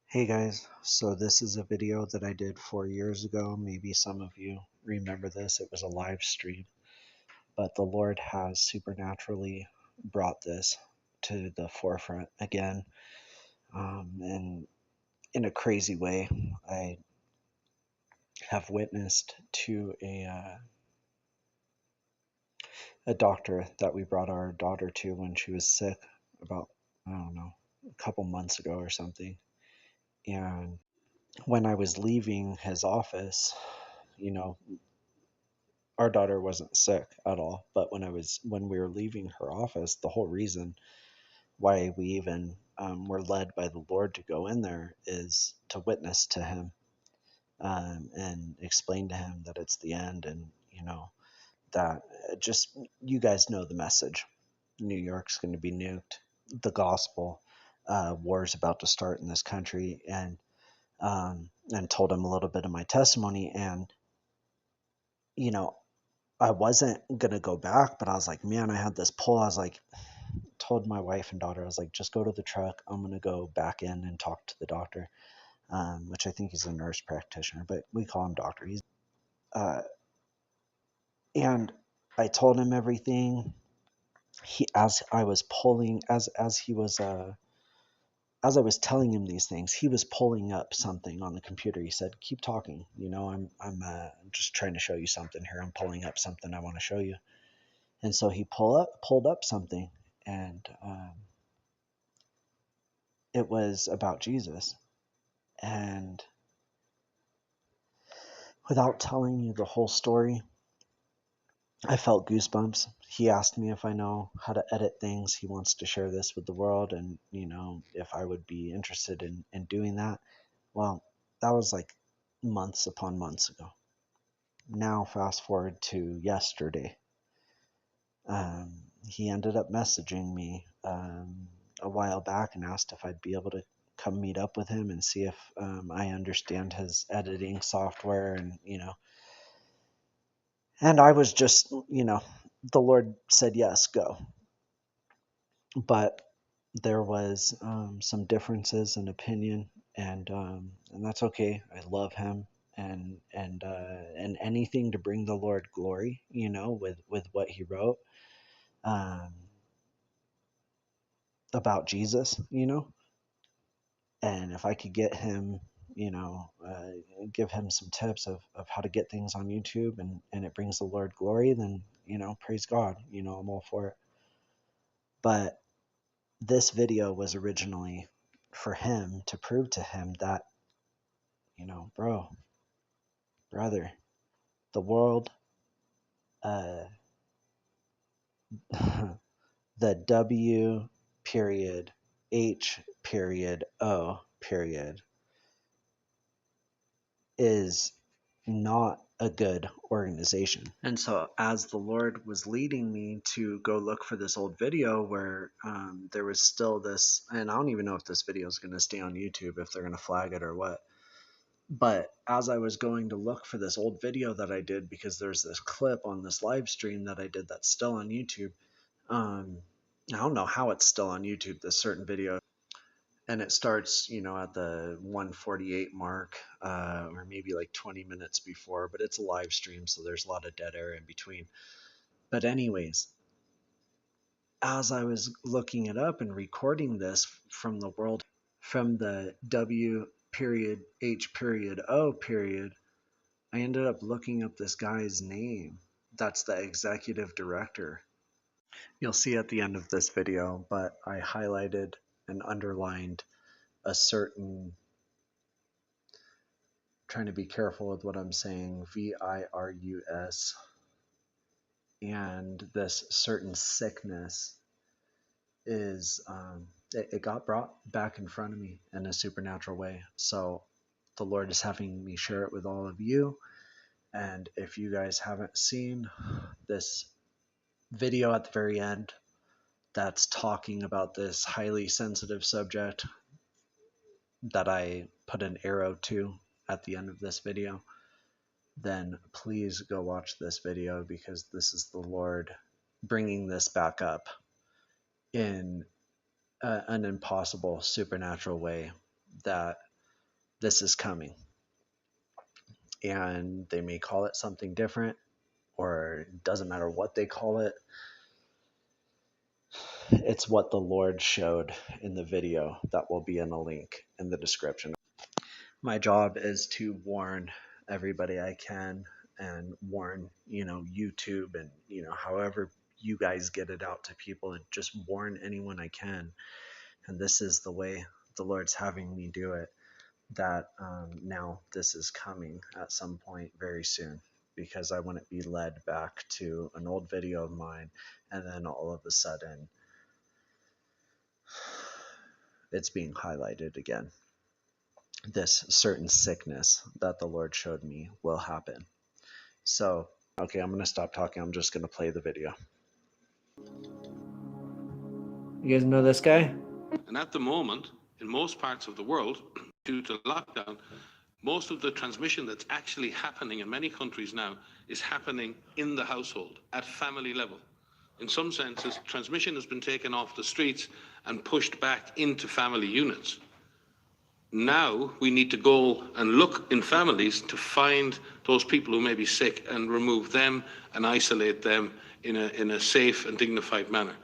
Hey guys, so this is a video that I did 4 years ago. Maybe some of you remember this. It was a live stream, but the Lord has supernaturally brought this to the forefront again, and in a crazy way. I have witnessed to a doctor that we brought our daughter to when she was sick about, I don't know, a couple months ago or something. And when I was leaving his office, you know, our daughter wasn't sick at all, but when we were leaving her office, the whole reason why we even were led by the Lord to go in there is to witness to him, and explain to him that it's the end, and that just, you guys know the message. New York's going to be nuked. The gospel war is about to start in this country, and told him a little bit of my testimony. And you know I wasn't gonna go back, but I was like, man, I had this pull. I was like, told my wife and daughter, I was like, just go to the truck. I'm gonna go back in and talk to the doctor, which I think he's a nurse practitioner, but we call him doctor. He's uh, and I told him everything. He, as I was pulling, as he was as I was telling him these things, he was pulling up something on the computer. He said, "Keep talking. I'm just trying to show you something here. I'm pulling up something I want to show you." And so he pulled up something, and it was about Jesus. And without telling you the whole story, I felt goosebumps. He asked me if I know how to edit things. He wants to share this with the world, and if I would be interested in doing that. Well, that was like months upon months ago. Now, fast forward to yesterday. He ended up messaging me a while back and asked if I'd be able to come meet up with him and see if I understand his editing software, and I was just, the Lord said, yes, go. But there was some differences in opinion, and that's okay. I love him, and anything to bring the Lord glory, with what he wrote. Um, about Jesus, and if I could get him, give him some tips of how to get things on YouTube, and it brings the Lord glory, then, praise God, I'm all for it. But this video was originally for him to prove to him that, brother, the world, uh, the W period H period O period is not a good organization. And so, as the Lord was leading me to go look for this old video where there was still this, and I don't even know if this video is going to stay on YouTube, if they're going to flag it or what. But as I was going to look for this old video that I did, because there's this clip on this live stream that I did that's still on YouTube. I don't know how it's still on YouTube, this certain video, and it starts, at the 148 mark, or maybe like 20 minutes before, but it's a live stream, so there's a lot of dead air in between. But anyways, as I was looking it up and recording this from the W period H period O period, I ended up looking up this guy's name. That's the executive director. You'll see at the end of this video, but I highlighted and underlined a certain, trying to be careful with what I'm saying, virus, and this certain sickness is, it got brought back in front of me in a supernatural way. So the Lord is having me share it with all of you. And if you guys haven't seen this video at the very end that's talking about this highly sensitive subject that I put an arrow to at the end of this video, then please go watch this video, because this is the Lord bringing this back up in an impossible supernatural way that this is coming. And they may call it something different, or it doesn't matter what they call it. It's what the Lord showed in the video that will be in a link in the description. My job is to warn everybody I can, and warn, YouTube, and, however you guys get it out to people, and just warn anyone I can. And this is the way the Lord's having me do it, that now this is coming at some point very soon, because I wouldn't be led back to an old video of mine and then all of a sudden it's being highlighted again. This certain sickness that the Lord showed me will happen. So, okay, I'm going to stop talking. I'm just going to play the video. You guys know this guy? And at the moment, in most parts of the world, due to lockdown, most of the transmission that's actually happening in many countries now is happening in the household, at family level. In some senses, transmission has been taken off the streets and pushed back into family units. Now we need to go and look in families to find those people who may be sick and remove them and isolate them in a safe and dignified manner.